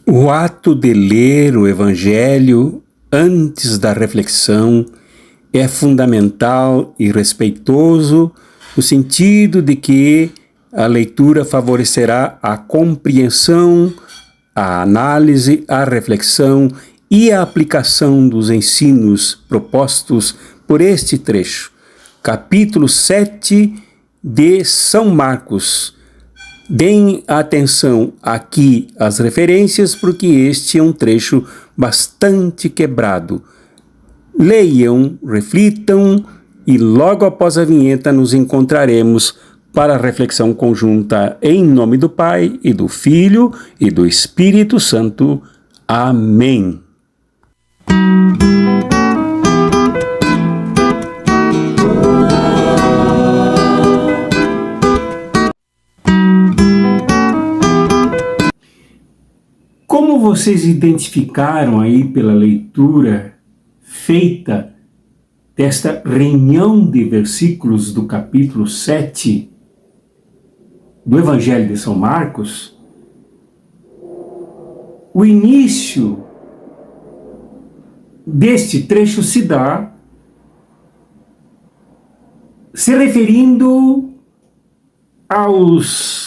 O ato de ler o Evangelho antes da reflexão é fundamental e respeitoso, no sentido de que a leitura favorecerá a compreensão, a análise, a reflexão e a aplicação dos ensinos propostos por este trecho. Capítulo 7 de São Marcos. Deem atenção aqui às referências, porque este é um trecho bastante quebrado. Leiam, reflitam e logo após a vinheta nos encontraremos para a reflexão conjunta em nome do Pai e do Filho e do Espírito Santo. Amém. Como vocês identificaram aí pela leitura feita desta reunião de versículos do capítulo 7 do Evangelho de São Marcos, o início deste trecho se dá se referindo aos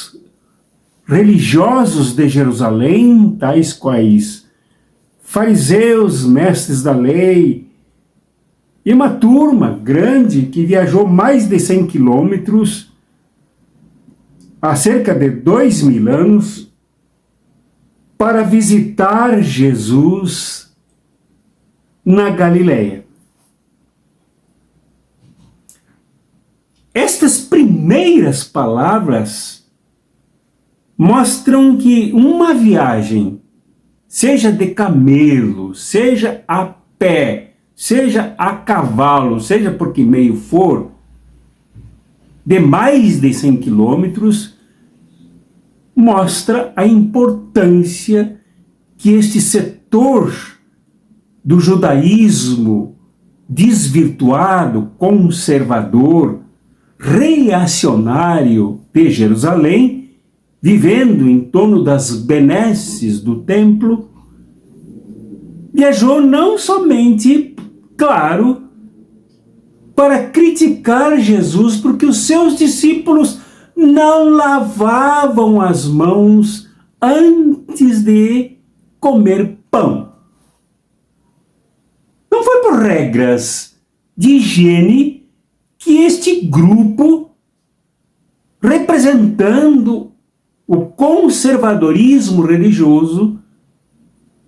religiosos de Jerusalém, tais quais fariseus, mestres da lei, e uma turma grande que viajou mais de 100 quilômetros, há cerca de 2000 anos, para visitar Jesus na Galileia. Estas primeiras palavras mostram que uma viagem, seja de camelo, seja a pé, seja a cavalo, seja por que meio for, de mais de 100 quilômetros, mostra a importância que este setor do judaísmo desvirtuado, conservador, reacionário de Jerusalém, vivendo em torno das benesses do templo, viajou não somente, claro, para criticar Jesus, porque os seus discípulos não lavavam as mãos antes de comer pão. Não foi por regras de higiene que este grupo, representando o conservadorismo religioso,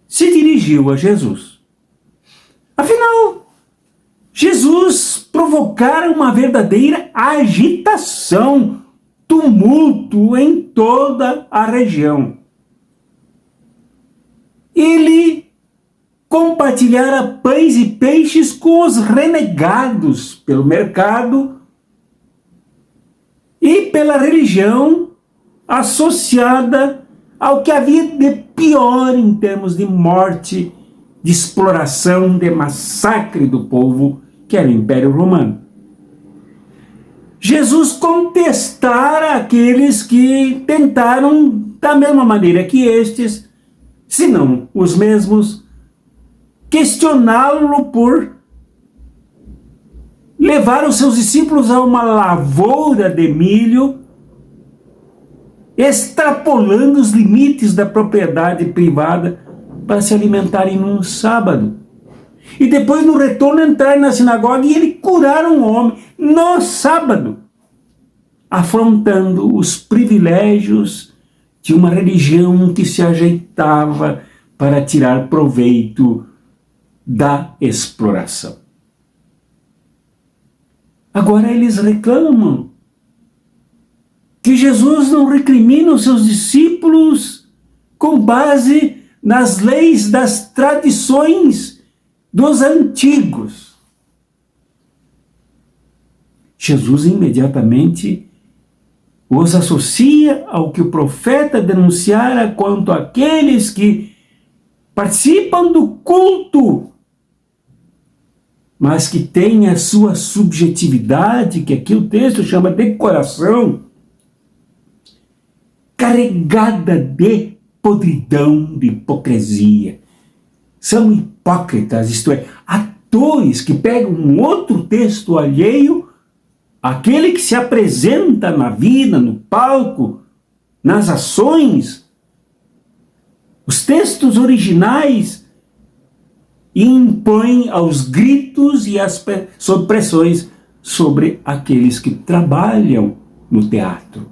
se dirigiu a Jesus. Afinal, Jesus provocara uma verdadeira agitação, tumulto em toda a região. Ele compartilhara pães e peixes com os renegados pelo mercado e pela religião associada ao que havia de pior em termos de morte, de exploração, de massacre do povo, que era o Império Romano. Jesus contestara aqueles que tentaram, da mesma maneira que estes, se não os mesmos, questioná-lo por levar os seus discípulos a uma lavoura de milho, extrapolando os limites da propriedade privada para se alimentarem num sábado. E depois, no retorno, entrar na sinagoga e ele curar um homem no sábado, afrontando os privilégios de uma religião que se ajeitava para tirar proveito da exploração. Agora eles reclamam que Jesus não recrimina os seus discípulos com base nas leis das tradições dos antigos. Jesus imediatamente os associa ao que o profeta denunciara quanto àqueles que participam do culto, mas que têm a sua subjetividade, que aqui o texto chama de coração, carregada de podridão de hipocrisia. São hipócritas, isto é, atores que pegam um outro texto alheio, aquele que se apresenta na vida, no palco, nas ações, os textos originais, e impõem aos gritos e às pressões sobre aqueles que trabalham no teatro.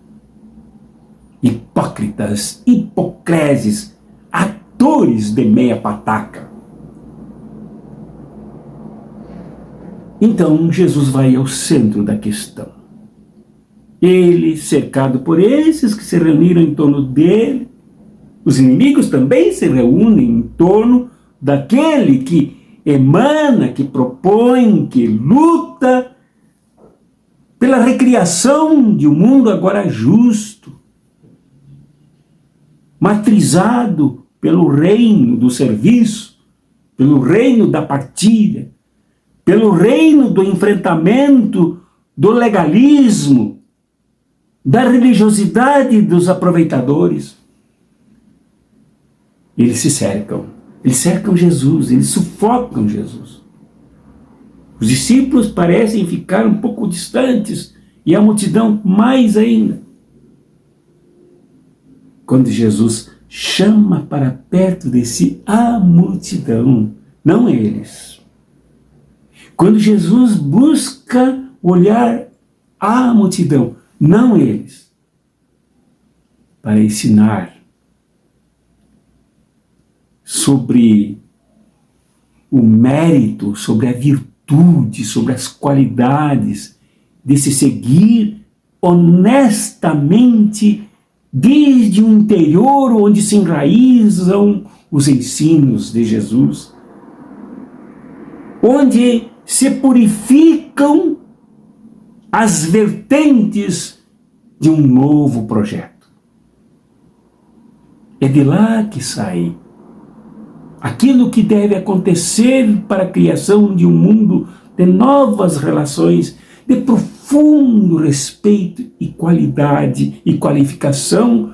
Hipócritas, hipocreses, atores de meia pataca. Então Jesus vai ao centro da questão. Ele, cercado por esses que se reuniram em torno dele, os inimigos também se reúnem em torno daquele que emana, que propõe, que luta pela recriação de um mundo agora justo, matrizado pelo reino do serviço, pelo reino da partilha, pelo reino do enfrentamento, do legalismo, da religiosidade dos aproveitadores. Eles se cercam, eles cercam Jesus, eles sufocam Jesus. Os discípulos parecem ficar um pouco distantes e a multidão mais ainda. Quando Jesus chama para perto de si a multidão, não eles. Quando Jesus busca olhar a multidão, não eles, para ensinar sobre o mérito, sobre a virtude, sobre as qualidades de se seguir honestamente desde o interior onde se enraizam os ensinos de Jesus, onde se purificam as vertentes de um novo projeto. É de lá que sai aquilo que deve acontecer para a criação de um mundo de novas relações, de profundo respeito e qualidade e qualificação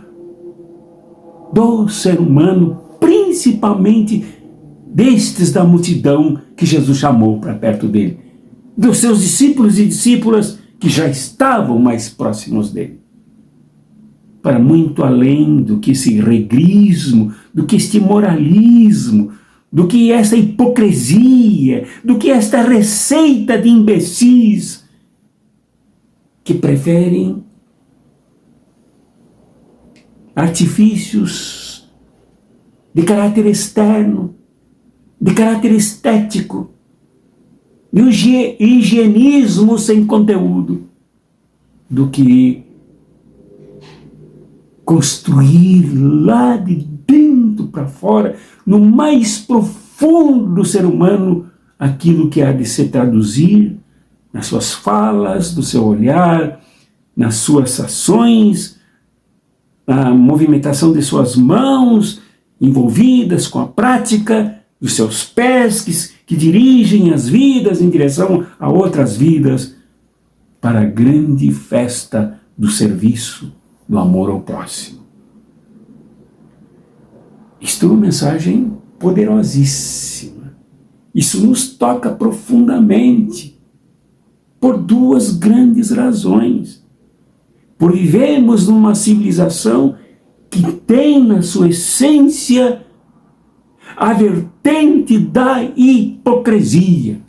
do ser humano, principalmente destes da multidão que Jesus chamou para perto dele, dos seus discípulos e discípulas que já estavam mais próximos dele. Para muito além do que esse regrismo, do que este moralismo, do que essa hipocrisia, do que esta receita de imbecis que preferem artifícios de caráter externo, de caráter estético, de um higienismo sem conteúdo, do que construir lá de dentro para fora, no mais profundo do ser humano, aquilo que há de se traduzir nas suas falas, no seu olhar, nas suas ações, na movimentação de suas mãos, envolvidas com a prática, dos seus pés que dirigem as vidas em direção a outras vidas, para a grande festa do serviço, do amor ao próximo. Isto é uma mensagem poderosíssima. Isso nos toca profundamente, por duas grandes razões. Por vivermos numa civilização que tem na sua essência a vertente da hipocrisia.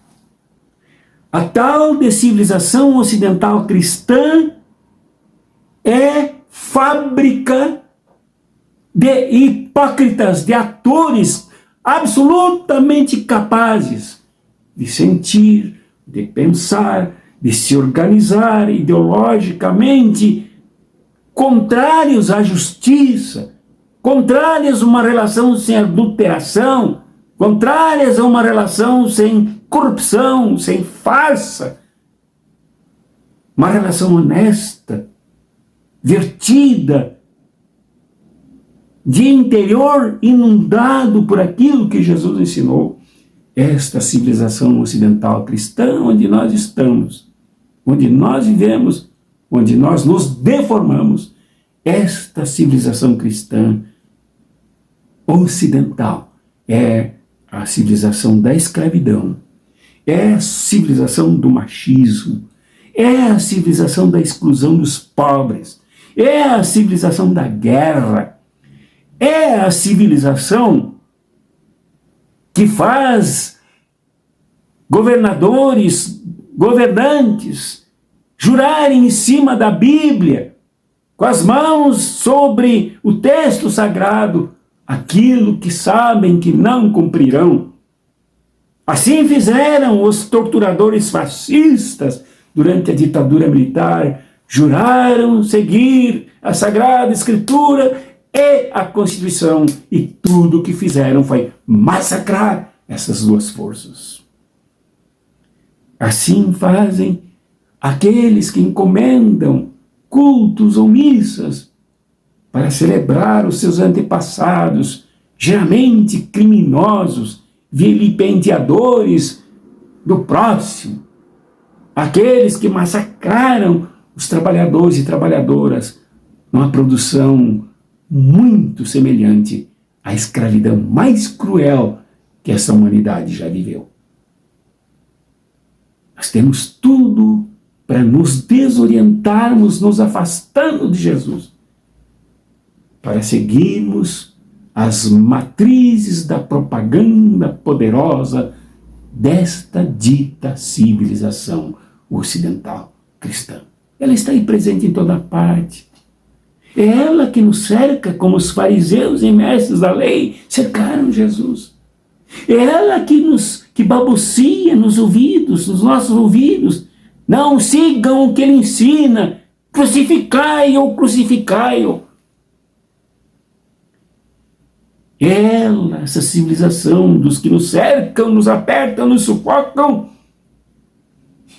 A tal de civilização ocidental cristã é fábrica de hipócritas, de atores absolutamente capazes de sentir, de pensar, de se organizar ideologicamente, contrários à justiça, contrárias a uma relação sem adulteração, contrárias a uma relação sem corrupção, sem farsa, uma relação honesta, vertida, de interior inundado por aquilo que Jesus ensinou. Esta civilização ocidental cristã, onde nós estamos, onde nós vivemos, onde nós nos deformamos, esta civilização cristã ocidental é a civilização da escravidão, é a civilização do machismo, é a civilização da exclusão dos pobres, é a civilização da guerra, é a civilização que faz governadores, governantes, jurarem em cima da Bíblia, com as mãos sobre o texto sagrado, aquilo que sabem que não cumprirão. Assim fizeram os torturadores fascistas durante a ditadura militar, juraram seguir a Sagrada Escritura e a Constituição, e tudo o que fizeram foi massacrar essas duas forças. Assim fazem aqueles que encomendam cultos ou missas para celebrar os seus antepassados, geralmente criminosos, vilipendiadores do próximo, aqueles que massacraram os trabalhadores e trabalhadoras numa produção muito semelhante à escravidão mais cruel que essa humanidade já viveu. Nós temos tudo para nos desorientarmos, nos afastando de Jesus, para seguirmos as matrizes da propaganda poderosa desta dita civilização ocidental cristã. Ela está aí presente em toda parte. É ela que nos cerca, como os fariseus e mestres da lei cercaram Jesus. É ela que balbucia nos ouvidos, nos nossos ouvidos. Não sigam o que ele ensina. Crucificai-o, crucificai-o. Ela, essa civilização dos que nos cercam, nos apertam, nos sufocam,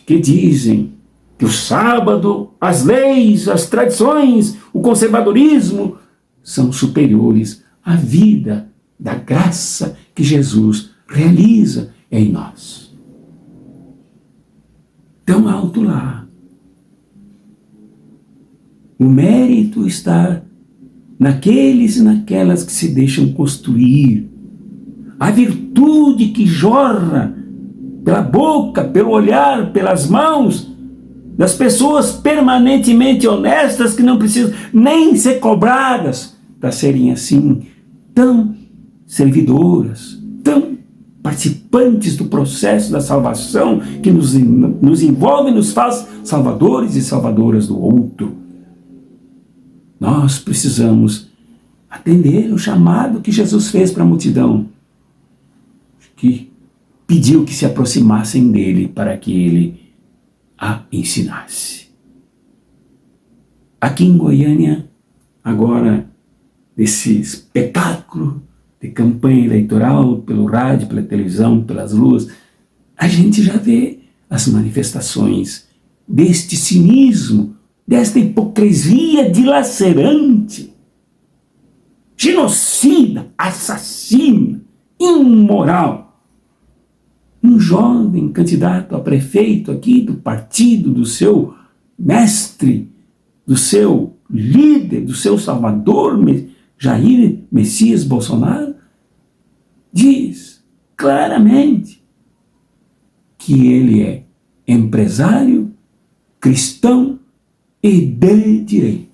que dizem que o sábado, as leis, as tradições, o conservadorismo são superiores à vida da graça que Jesus realiza em nós. Tão alto lá. O mérito está naqueles e naquelas que se deixam construir. A virtude que jorra pela boca, pelo olhar, pelas mãos das pessoas permanentemente honestas que não precisam nem ser cobradas para serem assim tão servidoras, tão participantes do processo da salvação que nos envolve e nos faz salvadores e salvadoras do outro. Nós precisamos atender o chamado que Jesus fez para a multidão, que pediu que se aproximassem dele para que ele a ensinasse. Aqui em Goiânia, agora, nesse espetáculo de campanha eleitoral, pelo rádio, pela televisão, pelas ruas, a gente já vê as manifestações deste cinismo, desta hipocrisia dilacerante, genocida, assassina, imoral. Um jovem candidato a prefeito aqui do partido do seu mestre, do seu líder, do seu salvador, Jair Messias Bolsonaro, diz claramente que ele é empresário, cristão e de direita.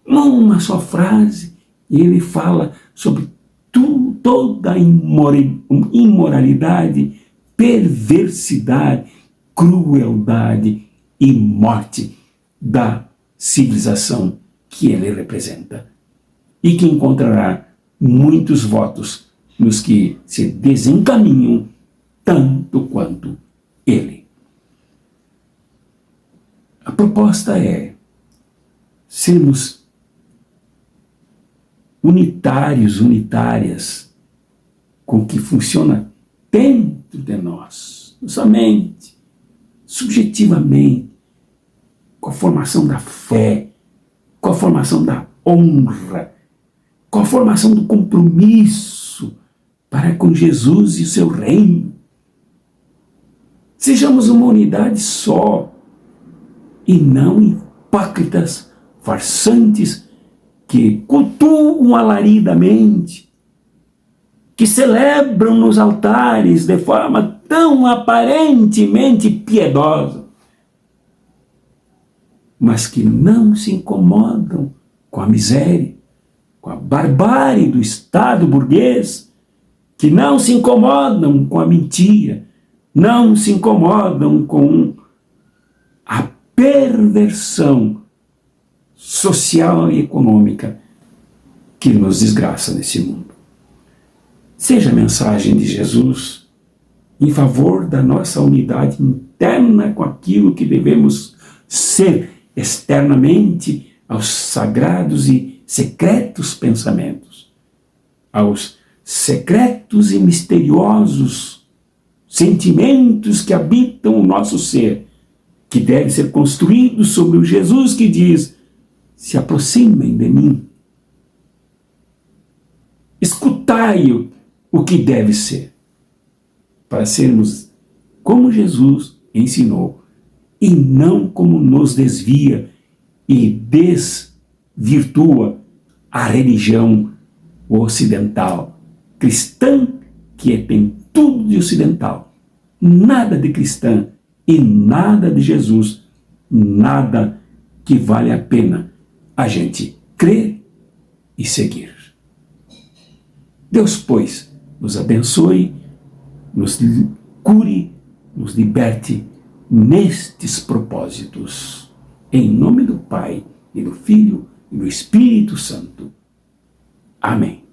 Numa só frase, ele fala sobre toda a imoralidade, perversidade, crueldade e morte da civilização que ele representa. E que encontrará muitos votos nos que se desencaminham tanto quanto ele. A proposta é sermos unitárias, com o que funciona dentro de nós, nossa mente, subjetivamente, com a formação da fé, com a formação da honra, com a formação do compromisso para com Jesus e o seu reino. Sejamos uma unidade só, e não hipócritas, farsantes, que cultuam alariadamente, que celebram nos altares de forma tão aparentemente piedosa, mas que não se incomodam com a miséria, com a barbárie do Estado burguês, que não se incomodam com a mentira, não se incomodam com a perversão social e econômica que nos desgraça nesse mundo. Seja a mensagem de Jesus em favor da nossa unidade interna com aquilo que devemos ser externamente aos sagrados e secretos pensamentos, aos secretos e misteriosos sentimentos que habitam o nosso ser, que deve ser construído sobre o Jesus que diz: se aproximem de mim, escutai o que deve ser, para sermos como Jesus ensinou, e não como nos desvia e desvirtua a religião ocidental, cristã, que tem tudo de ocidental, nada de cristã e nada de Jesus, nada que vale a pena a gente crer e seguir. Deus, pois, nos abençoe, nos cure, nos liberte nestes propósitos. Em nome do Pai, e do Filho, e do Espírito Santo. Amém.